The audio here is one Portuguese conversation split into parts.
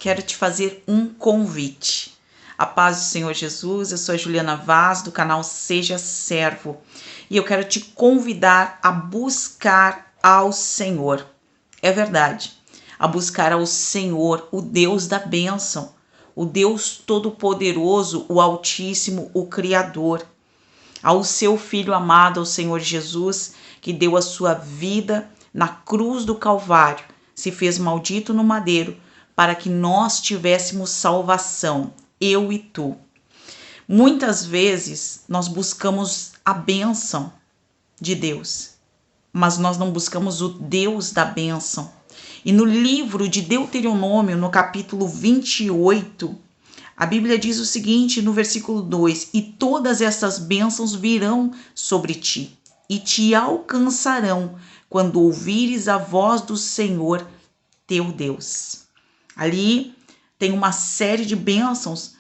quero te fazer um convite. A paz do Senhor Jesus, eu sou a Juliana Vaz, do canal Seja Servo, e eu quero te convidar a buscar ao Senhor. É verdade, a buscar ao Senhor, o Deus da bênção, o Deus Todo-Poderoso, o Altíssimo, o Criador, ao seu Filho amado, ao Senhor Jesus, que deu a sua vida na cruz do Calvário, se fez maldito no madeiro, para que nós tivéssemos salvação, eu e tu. Muitas vezes nós buscamos a bênção de Deus, mas nós não buscamos o Deus da bênção. E no livro de Deuteronômio, no capítulo 28, a Bíblia diz o seguinte, no versículo 2: E todas essas bênçãos virão sobre ti, e te alcançarão, quando ouvires a voz do Senhor, teu Deus. Ali tem uma série de bênçãos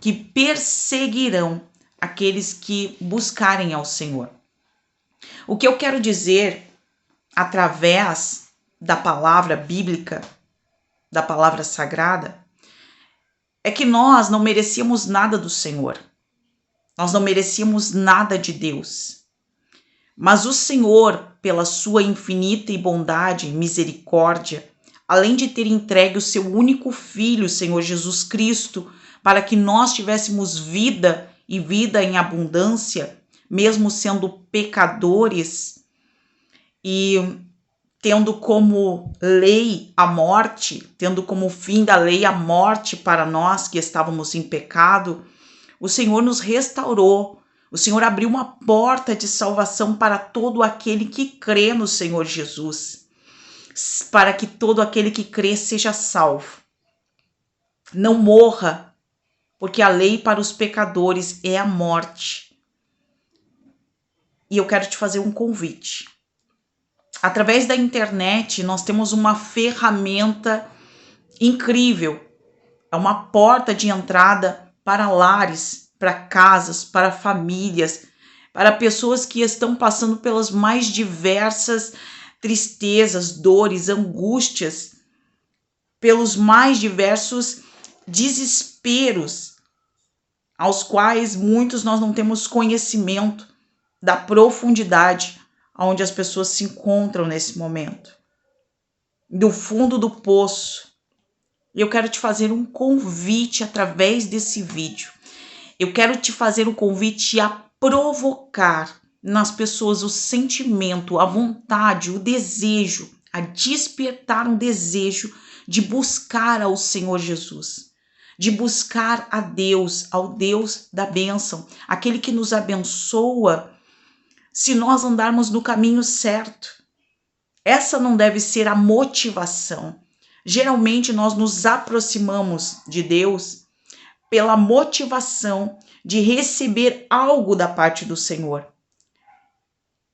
que perseguirão aqueles que buscarem ao Senhor. O que eu quero dizer através da palavra bíblica, da palavra sagrada, é que nós não merecíamos nada do Senhor. Nós não merecíamos nada de Deus. Mas o Senhor, pela sua infinita e bondade e misericórdia, além de ter entregue o seu único Filho, Senhor Jesus Cristo, para que nós tivéssemos vida e vida em abundância, mesmo sendo pecadores e tendo como lei a morte, tendo como fim da lei a morte para nós que estávamos em pecado, o Senhor nos restaurou. O Senhor abriu uma porta de salvação para todo aquele que crê no Senhor Jesus, para que todo aquele que crê seja salvo. Não morra, porque a lei para os pecadores é a morte. E eu quero te fazer um convite. Através da internet, nós temos uma ferramenta incrível. É uma porta de entrada para lares, para casas, para famílias, para pessoas que estão passando pelas mais diversas tristezas, dores, angústias, pelos mais diversos desesperos, aos quais muitos nós não temos conhecimento da profundidade onde as pessoas se encontram nesse momento, do fundo do poço. Eu quero te fazer um convite através desse vídeo. Eu quero te fazer um convite a provocar nas pessoas o sentimento, a vontade, o desejo, a despertar um desejo de buscar ao Senhor Jesus, de buscar a Deus, ao Deus da bênção, aquele que nos abençoa se nós andarmos no caminho certo. Essa não deve ser a motivação. Geralmente nós nos aproximamos de Deus pela motivação de receber algo da parte do Senhor.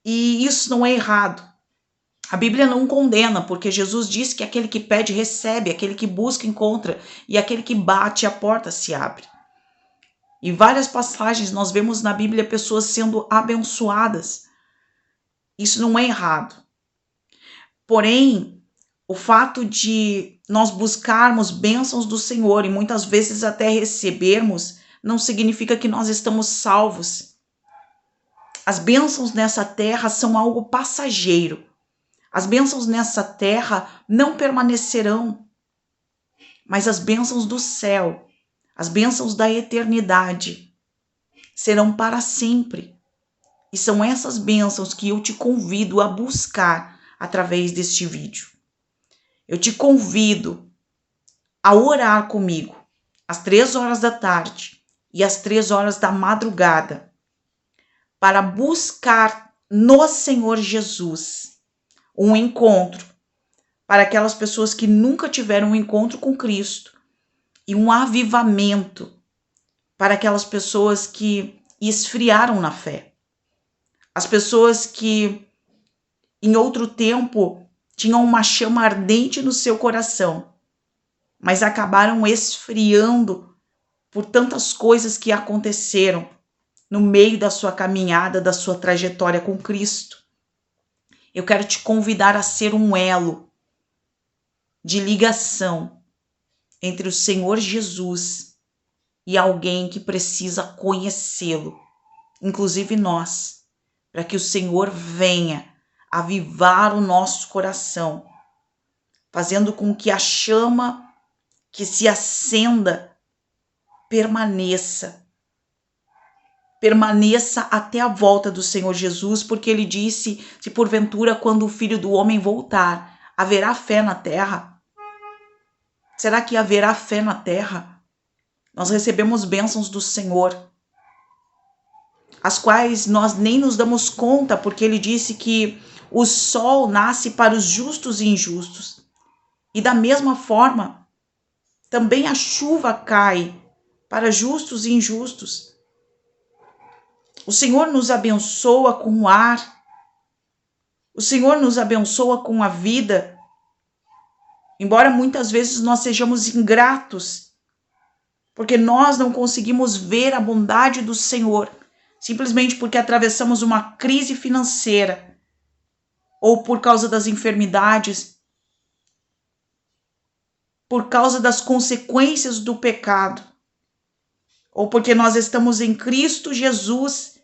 E isso não é errado. A Bíblia não condena, porque Jesus diz que aquele que pede recebe, aquele que busca encontra, e aquele que bate a porta se abre. Em várias passagens nós vemos na Bíblia pessoas sendo abençoadas. Isso não é errado. Porém, o fato de nós buscarmos bênçãos do Senhor e muitas vezes até recebermos, não significa que nós estamos salvos. As bênçãos nessa terra são algo passageiro. As bênçãos nessa terra não permanecerão. Mas as bênçãos do céu, as bênçãos da eternidade, serão para sempre. E são essas bênçãos que eu te convido a buscar através deste vídeo. Eu te convido a orar comigo às 3 horas da tarde e às 3 horas da madrugada, para buscar no Senhor Jesus um encontro para aquelas pessoas que nunca tiveram um encontro com Cristo e um avivamento para aquelas pessoas que esfriaram na fé. As pessoas que em outro tempo tinham uma chama ardente no seu coração, mas acabaram esfriando por tantas coisas que aconteceram no meio da sua caminhada, da sua trajetória com Cristo. Eu quero te convidar a ser um elo de ligação entre o Senhor Jesus e alguém que precisa conhecê-lo, inclusive nós, para que o Senhor venha avivar o nosso coração, fazendo com que a chama que se acenda permaneça até a volta do Senhor Jesus, porque ele disse, se porventura quando o Filho do Homem voltar, haverá fé na terra? Será que haverá fé na terra? Nós recebemos bênçãos do Senhor, as quais nós nem nos damos conta, porque ele disse que o sol nasce para os justos e injustos. E da mesma forma, também a chuva cai para justos e injustos. O Senhor nos abençoa com o ar. O Senhor nos abençoa com a vida. Embora muitas vezes nós sejamos ingratos, porque nós não conseguimos ver a bondade do Senhor, simplesmente porque atravessamos uma crise financeira, ou por causa das enfermidades, por causa das consequências do pecado, ou porque nós estamos em Cristo Jesus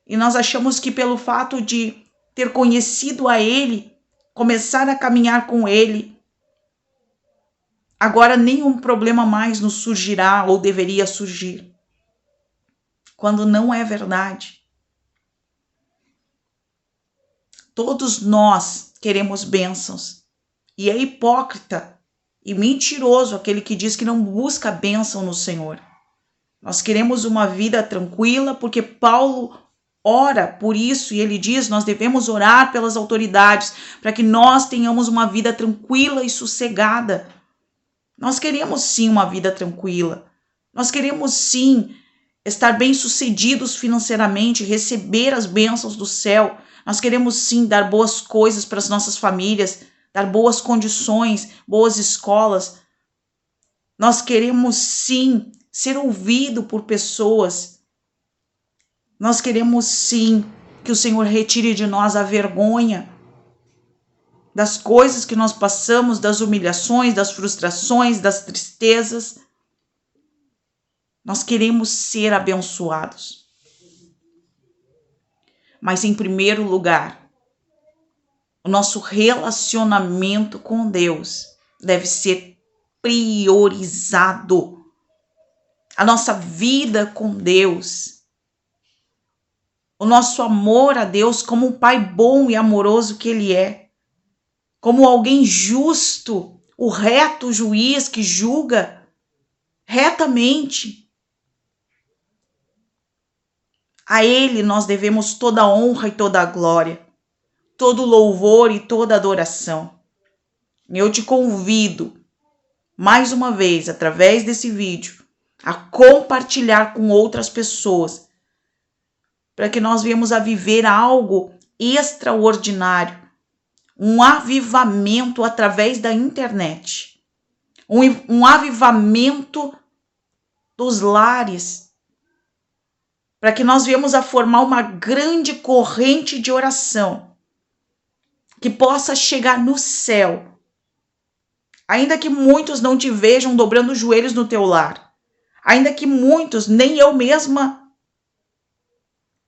e nós achamos que pelo fato de ter conhecido a Ele, começar a caminhar com Ele, agora nenhum problema mais nos surgirá ou deveria surgir, quando não é verdade. Todos nós queremos bênçãos, e é hipócrita e mentiroso aquele que diz que não busca bênção no Senhor. Nós queremos uma vida tranquila, porque Paulo ora por isso, e ele diz, nós devemos orar pelas autoridades, para que nós tenhamos uma vida tranquila e sossegada. Nós queremos sim uma vida tranquila, nós queremos sim estar bem-sucedidos financeiramente, receber as bênçãos do céu, nós queremos sim dar boas coisas para as nossas famílias, dar boas condições, boas escolas. Nós queremos sim ser ouvido por pessoas. Nós queremos sim que o Senhor retire de nós a vergonha das coisas que nós passamos, das humilhações, das frustrações, das tristezas. Nós queremos ser abençoados. Mas em primeiro lugar, o nosso relacionamento com Deus deve ser priorizado. A nossa vida com Deus, o nosso amor a Deus como um Pai bom e amoroso que Ele é, como alguém justo, o reto juiz que julga retamente. A Ele nós devemos toda a honra e toda a glória, todo o louvor e toda a adoração. Eu te convido, mais uma vez, através desse vídeo, a compartilhar com outras pessoas, para que nós venhamos a viver algo extraordinário, um avivamento através da internet, um avivamento dos lares, para que nós venhamos a formar uma grande corrente de oração, que possa chegar no céu, ainda que muitos não te vejam dobrando os joelhos no teu lar, ainda que muitos, nem eu mesma,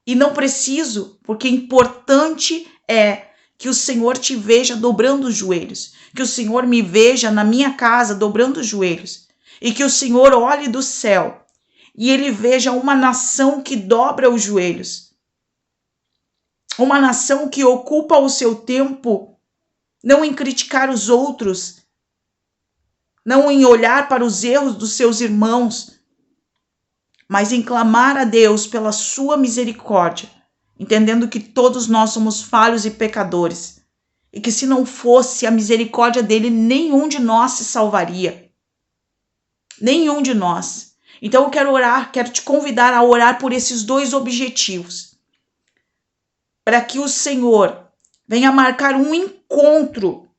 e não preciso, porque importante é que o Senhor te veja dobrando os joelhos, que o Senhor me veja na minha casa dobrando os joelhos, e que o Senhor olhe do céu e Ele veja uma nação que dobra os joelhos, uma nação que ocupa o seu tempo não em criticar os outros, não em olhar para os erros dos seus irmãos, mas em clamar a Deus pela sua misericórdia, entendendo que todos nós somos falhos e pecadores, e que se não fosse a misericórdia dele, nenhum de nós se salvaria. Nenhum de nós. Então eu quero orar, quero te convidar a orar por esses dois objetivos, para que o Senhor venha marcar um encontro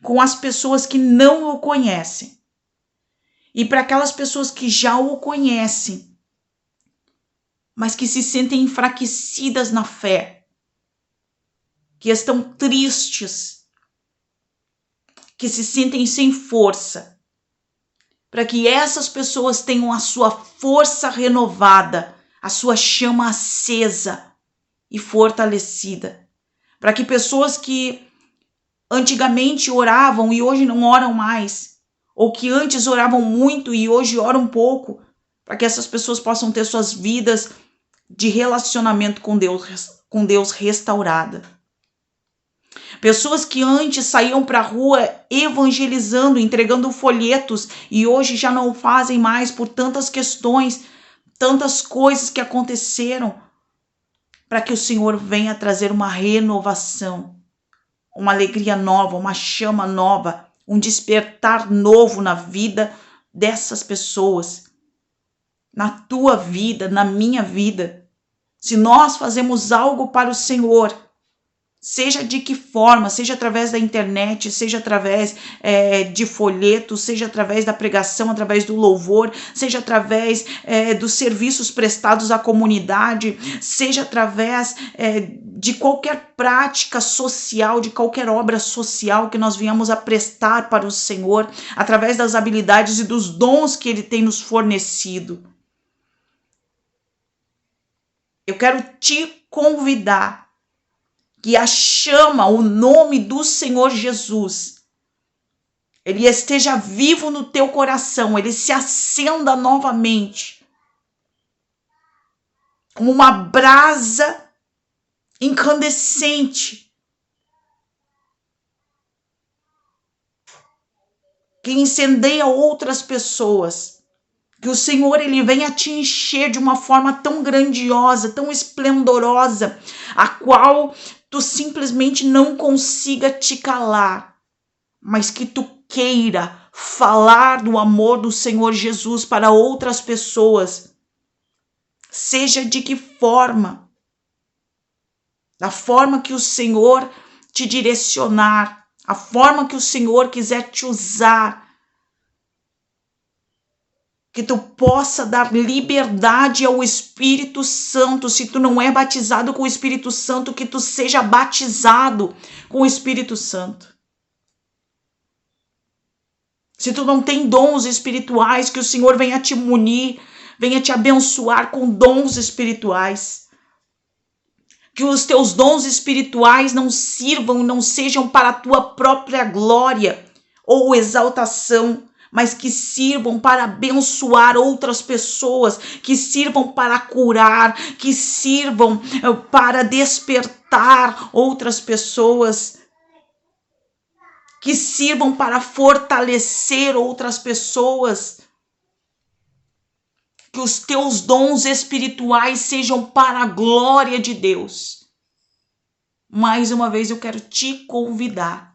com as pessoas que não o conhecem, e para aquelas pessoas que já o conhecem, mas que se sentem enfraquecidas na fé, que estão tristes, que se sentem sem força, para que essas pessoas tenham a sua força renovada, a sua chama acesa e fortalecida. Para que pessoas que antigamente oravam e hoje não oram mais, ou que antes oravam muito e hoje oram pouco, para que essas pessoas possam ter suas vidas de relacionamento com Deus restaurada. Pessoas que antes saíam para a rua evangelizando, entregando folhetos e hoje já não o fazem mais por tantas questões, tantas coisas que aconteceram, para que o Senhor venha trazer uma renovação, uma alegria nova, uma chama nova, um despertar novo na vida dessas pessoas, na tua vida, na minha vida. Se nós fazemos algo para o Senhor, seja de que forma, seja através da internet, seja através de folhetos, seja através da pregação, através do louvor, seja através dos serviços prestados à comunidade, seja através de qualquer prática social, de qualquer obra social que nós venhamos a prestar para o Senhor, através das habilidades e dos dons que Ele tem nos fornecido. Eu quero te convidar que a chama, o nome do Senhor Jesus, ele esteja vivo no teu coração, ele se acenda novamente, como uma brasa incandescente, que incendeia outras pessoas. Que o Senhor ele venha te encher de uma forma tão grandiosa, tão esplendorosa, a qual tu simplesmente não consiga te calar, mas que tu queira falar do amor do Senhor Jesus para outras pessoas, seja de que forma, da forma que o Senhor te direcionar, a forma que o Senhor quiser te usar, que tu possa dar liberdade ao Espírito Santo. Se tu não é batizado com o Espírito Santo, que tu seja batizado com o Espírito Santo. Se tu não tem dons espirituais, que o Senhor venha te munir, venha te abençoar com dons espirituais. Que os teus dons espirituais não sirvam, não sejam para a tua própria glória ou exaltação, mas que sirvam para abençoar outras pessoas, que sirvam para curar, que sirvam para despertar outras pessoas, que sirvam para fortalecer outras pessoas. Que os teus dons espirituais sejam para a glória de Deus. Mais uma vez eu quero te convidar.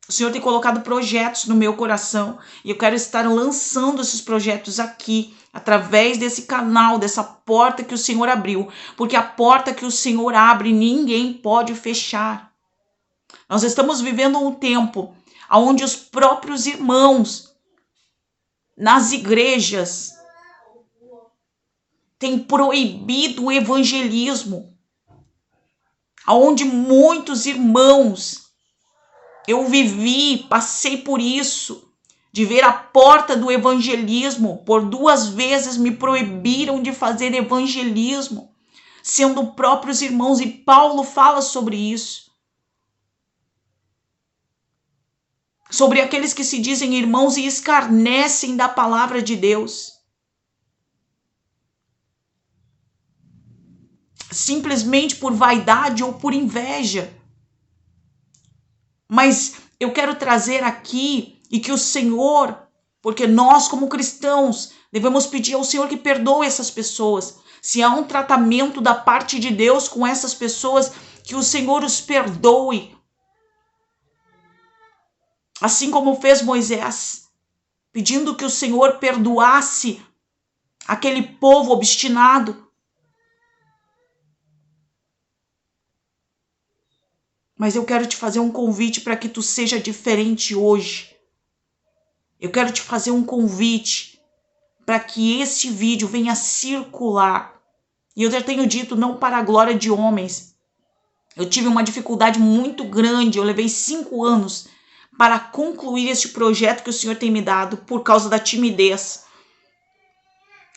O Senhor tem colocado projetos no meu coração e eu quero estar lançando esses projetos aqui, através desse canal, dessa porta que o Senhor abriu. Porque a porta que o Senhor abre, ninguém pode fechar. Nós estamos vivendo um tempo onde os próprios irmãos nas igrejas têm proibido o evangelismo. Onde muitos irmãos, eu vivi, passei por isso, de ver a porta do evangelismo. Por 2 vezes me proibiram de fazer evangelismo, sendo próprios irmãos, e Paulo fala sobre isso. Sobre aqueles que se dizem irmãos e escarnecem da palavra de Deus. Simplesmente por vaidade ou por inveja. Mas eu quero trazer aqui e que o Senhor, porque nós como cristãos devemos pedir ao Senhor que perdoe essas pessoas. Se há um tratamento da parte de Deus com essas pessoas, que o Senhor os perdoe. Assim como fez Moisés, pedindo que o Senhor perdoasse aquele povo obstinado. Mas eu quero te fazer um convite para que tu seja diferente hoje. Eu quero te fazer um convite para que esse vídeo venha circular. E eu já tenho dito, não para a glória de homens. Eu tive uma dificuldade muito grande, eu levei 5 anos para concluir este projeto que o Senhor tem me dado por causa da timidez.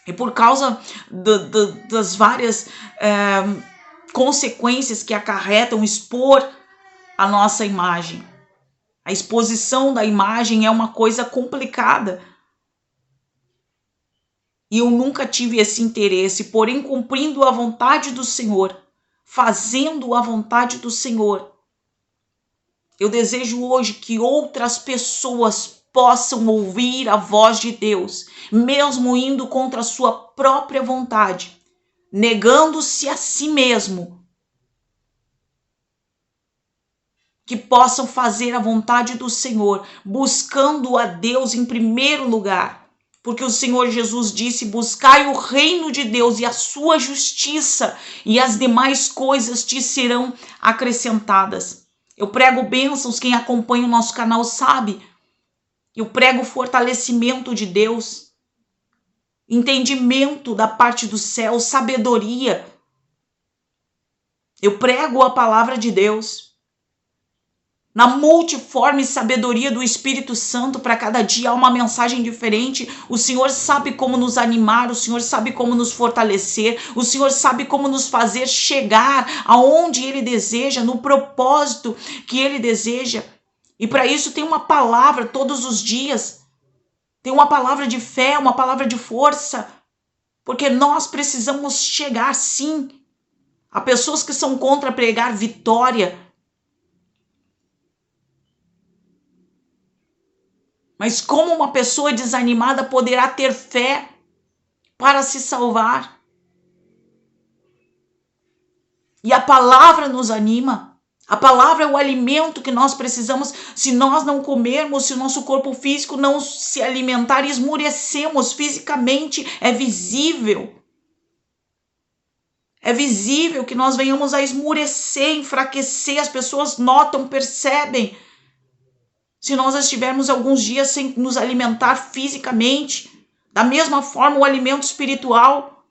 E por causa das várias consequências que acarretam expor a nossa imagem. A exposição da imagem é uma coisa complicada. E eu nunca tive esse interesse, porém, cumprindo a vontade do Senhor, fazendo a vontade do Senhor, eu desejo hoje que outras pessoas possam ouvir a voz de Deus, mesmo indo contra a sua própria vontade, negando-se a si mesmo, que possam fazer a vontade do Senhor, buscando a Deus em primeiro lugar, porque o Senhor Jesus disse: buscai o reino de Deus e a sua justiça, e as demais coisas te serão acrescentadas. Eu prego bênçãos, quem acompanha o nosso canal sabe. Eu prego fortalecimento de Deus, entendimento da parte do céu, sabedoria. Eu prego a palavra de Deus. Na multiforme sabedoria do Espírito Santo, para cada dia há uma mensagem diferente. O Senhor sabe como nos animar, o Senhor sabe como nos fortalecer, o Senhor sabe como nos fazer chegar aonde Ele deseja, no propósito que Ele deseja. E para isso tem uma palavra todos os dias, tem uma palavra de fé, uma palavra de força, porque nós precisamos chegar sim. Há pessoas que são contra pregar vitória, mas como uma pessoa desanimada poderá ter fé para se salvar? E a palavra nos anima. A palavra é o alimento que nós precisamos. Se nós não comermos, se o nosso corpo físico não se alimentar, esmurecemos fisicamente. É visível. É visível que nós venhamos a esmurecer, enfraquecer. As pessoas notam, percebem. Se nós estivermos alguns dias sem nos alimentar fisicamente, da mesma forma o alimento espiritual,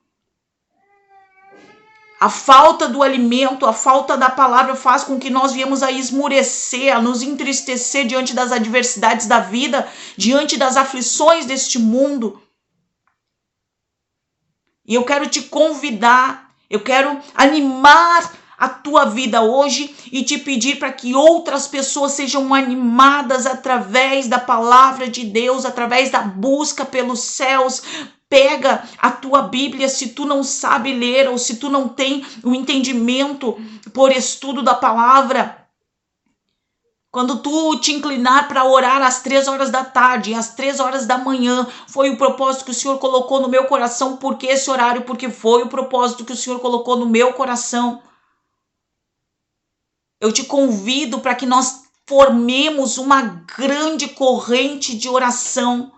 a falta do alimento, a falta da palavra faz com que nós viemos a esmurecer, a nos entristecer diante das adversidades da vida, diante das aflições deste mundo. E eu quero te convidar, eu quero animar a tua vida hoje e te pedir para que outras pessoas sejam animadas através da palavra de Deus, através da busca pelos céus. Pega a tua Bíblia, se tu não sabe ler ou se tu não tem o entendimento por estudo da palavra. Quando tu te inclinar para orar às 3 horas da tarde e às 3 horas da manhã, foi o propósito que o Senhor colocou no meu coração. Por que esse horário? Porque foi o propósito que o Senhor colocou no meu coração. Eu te convido para que nós formemos uma grande corrente de oração,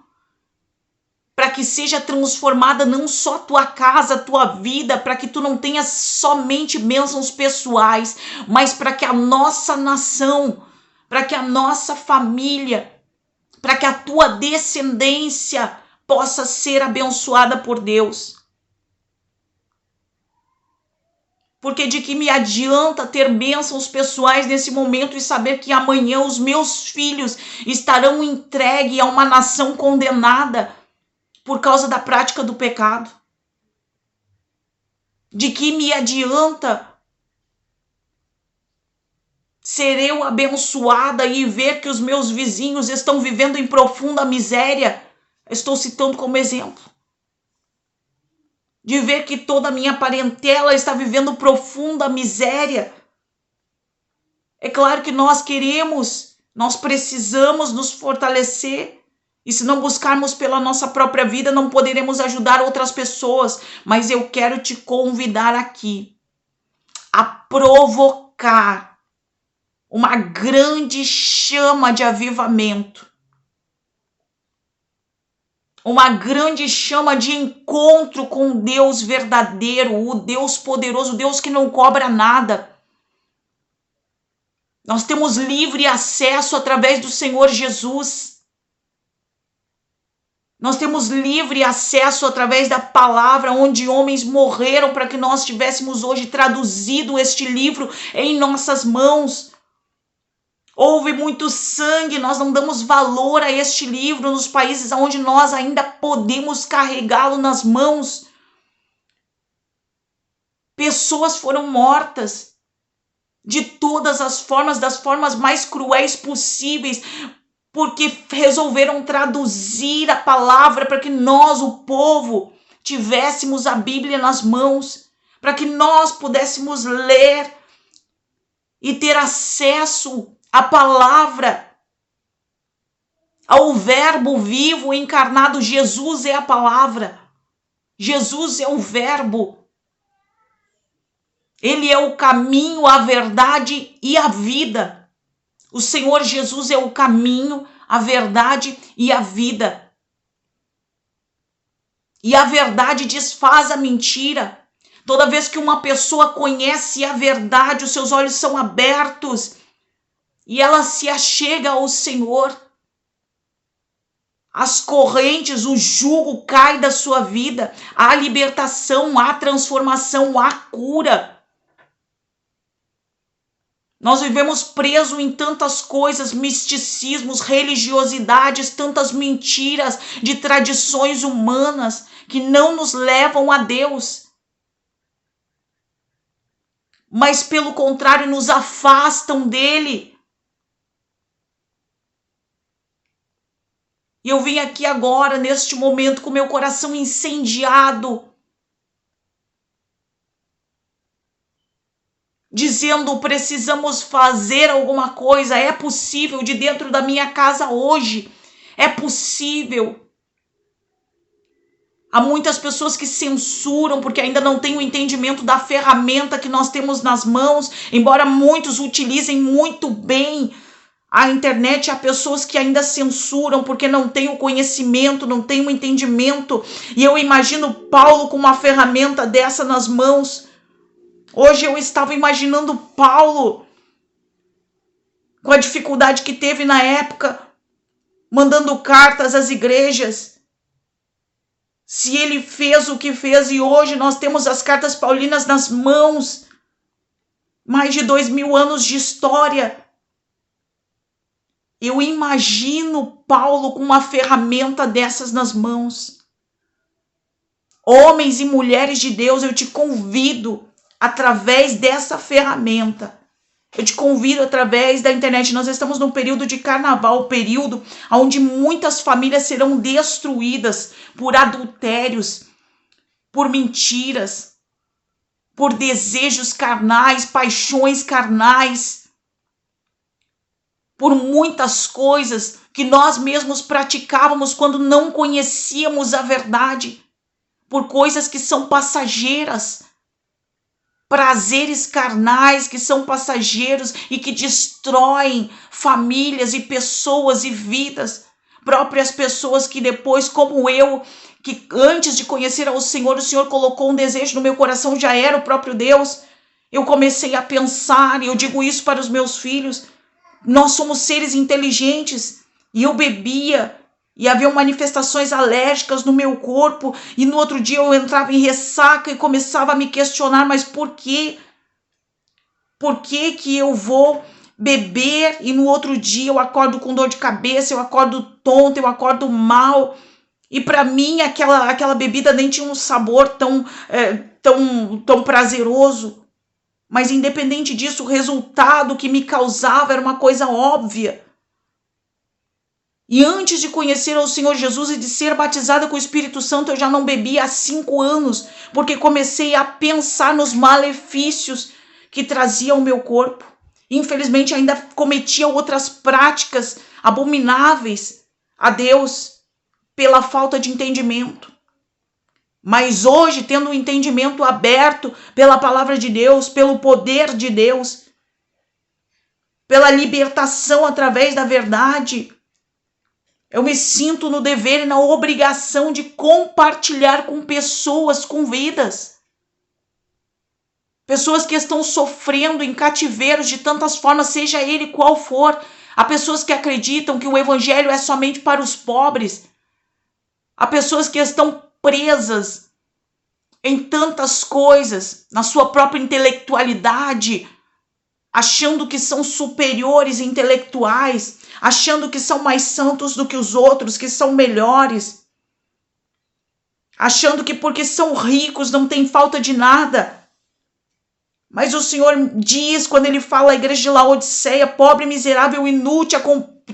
para que seja transformada não só a tua casa, a tua vida, para que tu não tenhas somente bênçãos pessoais, mas para que a nossa nação, para que a nossa família, para que a tua descendência possa ser abençoada por Deus. Porque de que me adianta ter bênçãos pessoais nesse momento e saber que amanhã os meus filhos estarão entregues a uma nação condenada por causa da prática do pecado? De que me adianta ser eu abençoada e ver que os meus vizinhos estão vivendo em profunda miséria? Estou citando como exemplo. De ver que toda a minha parentela está vivendo profunda miséria. É claro que nós queremos, nós precisamos nos fortalecer. E se não buscarmos pela nossa própria vida, não poderemos ajudar outras pessoas. Mas eu quero te convidar aqui a provocar uma grande chama de avivamento. Uma grande chama de encontro com o Deus verdadeiro, o Deus poderoso, o Deus que não cobra nada. Nós temos livre acesso através do Senhor Jesus. Nós temos livre acesso através da palavra, onde homens morreram para que nós tivéssemos hoje traduzido este livro em nossas mãos. Houve muito sangue, nós não damos valor a este livro nos países onde nós ainda podemos carregá-lo nas mãos. Pessoas foram mortas de todas as formas, das formas mais cruéis possíveis, porque resolveram traduzir a palavra para que nós, o povo, tivéssemos a Bíblia nas mãos, para que nós pudéssemos ler e ter acesso à palavra, ao verbo vivo encarnado. Jesus é a palavra, Jesus é o verbo. Ele é o caminho, a verdade e a vida. O Senhor Jesus é o caminho, a verdade e a vida. E a verdade desfaz a mentira. Toda vez que uma pessoa conhece a verdade, os seus olhos são abertos e ela se achega ao Senhor. As correntes, o jugo cai da sua vida. Há libertação, há transformação, há cura. Nós vivemos presos em tantas coisas, misticismos, religiosidades, tantas mentiras de tradições humanas que não nos levam a Deus. Mas, pelo contrário, nos afastam dele. E eu vim aqui agora, neste momento, com meu coração incendiado, dizendo: precisamos fazer alguma coisa. É possível, de dentro da minha casa hoje, é possível. Há muitas pessoas que censuram porque ainda não têm o entendimento da ferramenta que nós temos nas mãos, embora muitos utilizem muito bem a internet. Há pessoas que ainda censuram porque não têm o conhecimento, não têm o entendimento. E eu imagino Paulo com uma ferramenta dessa nas mãos. Hoje eu estava imaginando Paulo com a dificuldade que teve na época, mandando cartas às igrejas. Se ele fez o que fez e hoje nós temos as cartas paulinas nas mãos, mais de 2000 anos de história. Eu imagino Paulo com uma ferramenta dessas nas mãos. Homens e mulheres de Deus, eu te convido através dessa ferramenta. Eu te convido através da internet. Nós estamos num período de carnaval, período onde muitas famílias serão destruídas por adultérios, por mentiras, por desejos carnais, paixões carnais, por muitas coisas que nós mesmos praticávamos quando não conhecíamos a verdade, por coisas que são passageiras, prazeres carnais que são passageiros e que destroem famílias e pessoas e vidas, próprias pessoas que depois, como eu, que antes de conhecer ao Senhor, o Senhor colocou um desejo no meu coração, já era o próprio Deus. Eu comecei a pensar, e eu digo isso para os meus filhos, nós somos seres inteligentes, e eu bebia, e haviam manifestações alérgicas no meu corpo, e no outro dia eu entrava em ressaca e começava a me questionar, mas por quê? Por que que eu vou beber e no outro dia eu acordo com dor de cabeça, eu acordo tonta, eu acordo mal? E para mim aquela bebida nem tinha um sabor tão prazeroso. Mas independente disso, o resultado que me causava era uma coisa óbvia. E antes de conhecer ao Senhor Jesus e de ser batizada com o Espírito Santo, eu já não bebia há 5 anos, porque comecei a pensar nos malefícios que trazia ao meu corpo. Infelizmente, ainda cometia outras práticas abomináveis a Deus pela falta de entendimento. Mas hoje, tendo o entendimento aberto pela palavra de Deus, pelo poder de Deus, pela libertação através da verdade, eu me sinto no dever e na obrigação de compartilhar com pessoas, com vidas. Pessoas que estão sofrendo em cativeiros de tantas formas, seja ele qual for. Há pessoas que acreditam que o evangelho é somente para os pobres. Há pessoas que estão presas em tantas coisas, na sua própria intelectualidade, achando que são superiores intelectuais, achando que são mais santos do que os outros, que são melhores, achando que porque são ricos não tem falta de nada. Mas o Senhor diz, quando ele fala à igreja de Laodiceia, pobre, miserável, inútil,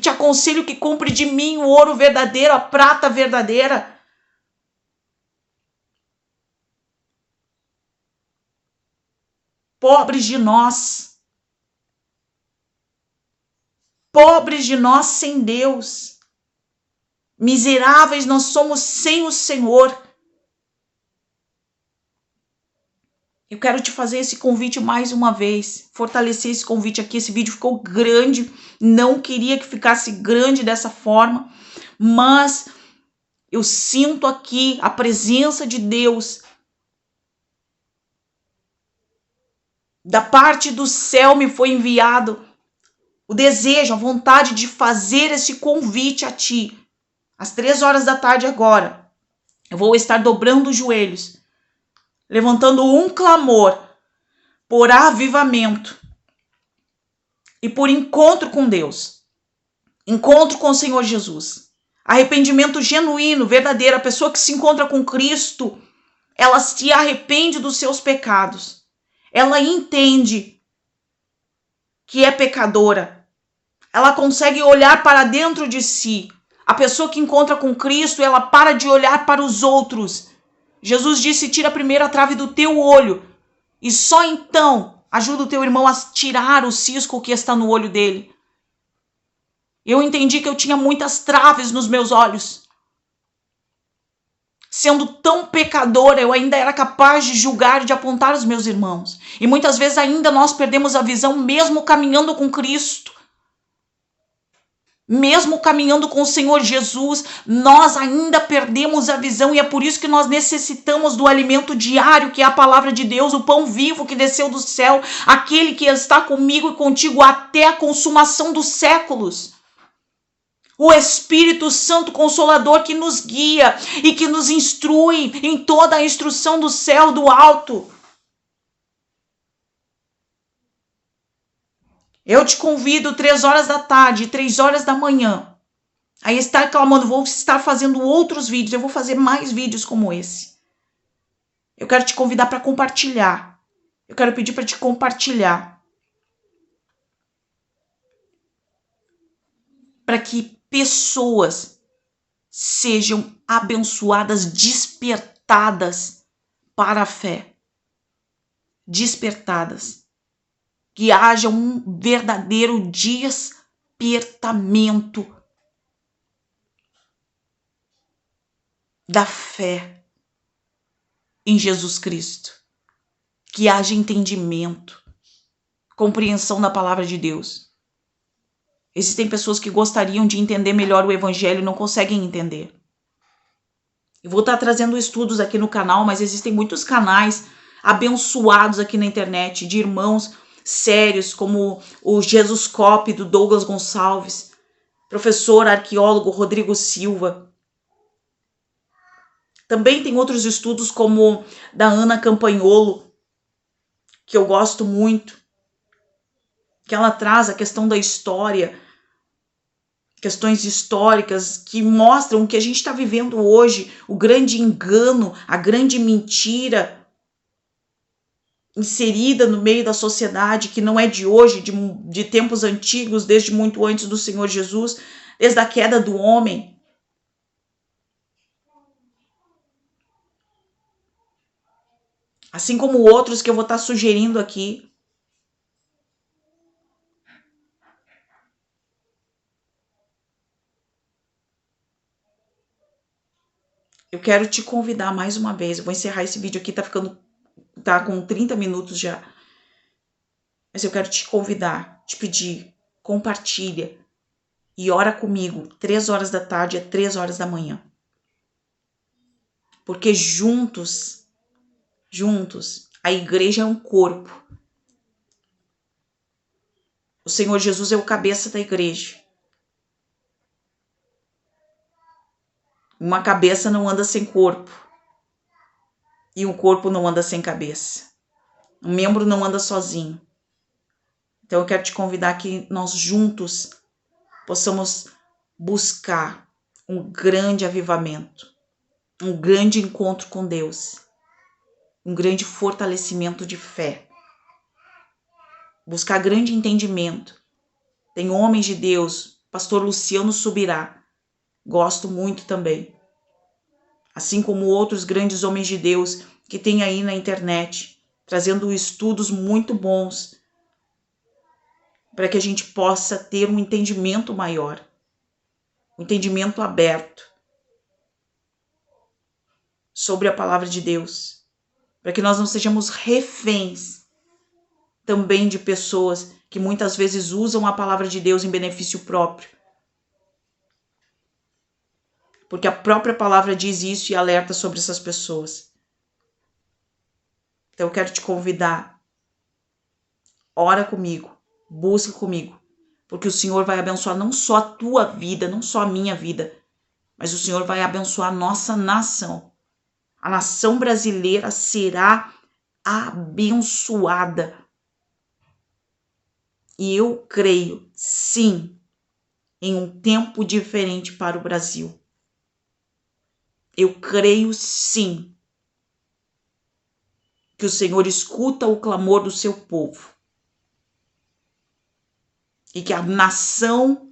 te aconselho que compre de mim o ouro verdadeiro, a prata verdadeira. Pobres de nós sem Deus, miseráveis nós somos sem o Senhor. Eu quero te fazer esse convite mais uma vez, fortalecer esse convite aqui. Esse vídeo ficou grande, não queria que ficasse grande dessa forma, mas eu sinto aqui a presença de Deus. Da parte do céu me foi enviado o desejo, a vontade de fazer esse convite a ti. Às 3 horas da tarde agora, eu vou estar dobrando os joelhos, levantando um clamor por avivamento e por encontro com Deus, encontro com o Senhor Jesus, arrependimento genuíno, verdadeiro. A pessoa que se encontra com Cristo, ela se arrepende dos seus pecados, ela entende que é pecadora, ela consegue olhar para dentro de si. A pessoa que encontra com Cristo, ela para de olhar para os outros. Jesus disse, tira a primeira trave do teu olho e só então ajuda o teu irmão a tirar o cisco que está no olho dele. Eu entendi que eu tinha muitas traves nos meus olhos. Sendo tão pecadora, eu ainda era capaz de julgar e de apontar os meus irmãos. E muitas vezes ainda nós perdemos a visão mesmo caminhando com Cristo. Mesmo caminhando com o Senhor Jesus, nós ainda perdemos a visão, e é por isso que nós necessitamos do alimento diário, que é a palavra de Deus, o pão vivo que desceu do céu, aquele que está comigo e contigo até a consumação dos séculos. O Espírito Santo Consolador que nos guia e que nos instrui em toda a instrução do céu, do alto. Eu te convido 3 horas da tarde, 3 horas da manhã, a estar clamando. Vou estar fazendo outros vídeos, eu vou fazer mais vídeos como esse. Eu quero te convidar para compartilhar. Eu quero pedir para te compartilhar. Para que pessoas sejam abençoadas, despertadas para a fé. Despertadas. Que haja um verdadeiro despertamento da fé em Jesus Cristo. Que haja entendimento, compreensão da palavra de Deus. Existem pessoas que gostariam de entender melhor o evangelho e não conseguem entender. Eu vou estar trazendo estudos aqui no canal, mas existem muitos canais abençoados aqui na internet de irmãos sérios, como o Jesuscope do Douglas Gonçalves, professor arqueólogo Rodrigo Silva. Também tem outros estudos como da Ana Campagnolo, que eu gosto muito, que ela traz a questão da história, questões históricas que mostram o que a gente está vivendo hoje, o grande engano, a grande mentira inserida no meio da sociedade, que não é de hoje, de tempos antigos, desde muito antes do Senhor Jesus, desde a queda do homem. Assim como outros que eu vou estar sugerindo aqui. Eu quero te convidar mais uma vez. Eu vou encerrar esse vídeo aqui, tá com 30 minutos já. Mas eu quero te convidar, te pedir, compartilha e ora comigo 3 horas da tarde a 3 horas da manhã. Porque juntos, a igreja é um corpo. O Senhor Jesus é o cabeça da igreja. Uma cabeça não anda sem corpo. E um corpo não anda sem cabeça. Um membro não anda sozinho. Então eu quero te convidar que nós juntos possamos buscar um grande avivamento, um grande encontro com Deus, um grande fortalecimento de fé, buscar grande entendimento. Tem homens de Deus, pastor Luciano Subirá, gosto muito também, assim como outros grandes homens de Deus que tem aí na internet, trazendo estudos muito bons, para que a gente possa ter um entendimento maior, um entendimento aberto sobre a palavra de Deus, para que nós não sejamos reféns também de pessoas que muitas vezes usam a palavra de Deus em benefício próprio. Porque a própria palavra diz isso e alerta sobre essas pessoas. Então eu quero te convidar, ora comigo, busca comigo, porque o Senhor vai abençoar não só a tua vida, não só a minha vida, mas o Senhor vai abençoar a nossa nação. A nação brasileira será abençoada. E eu creio, sim, em um tempo diferente para o Brasil. Eu creio, sim, que o Senhor escuta o clamor do seu povo. E que a nação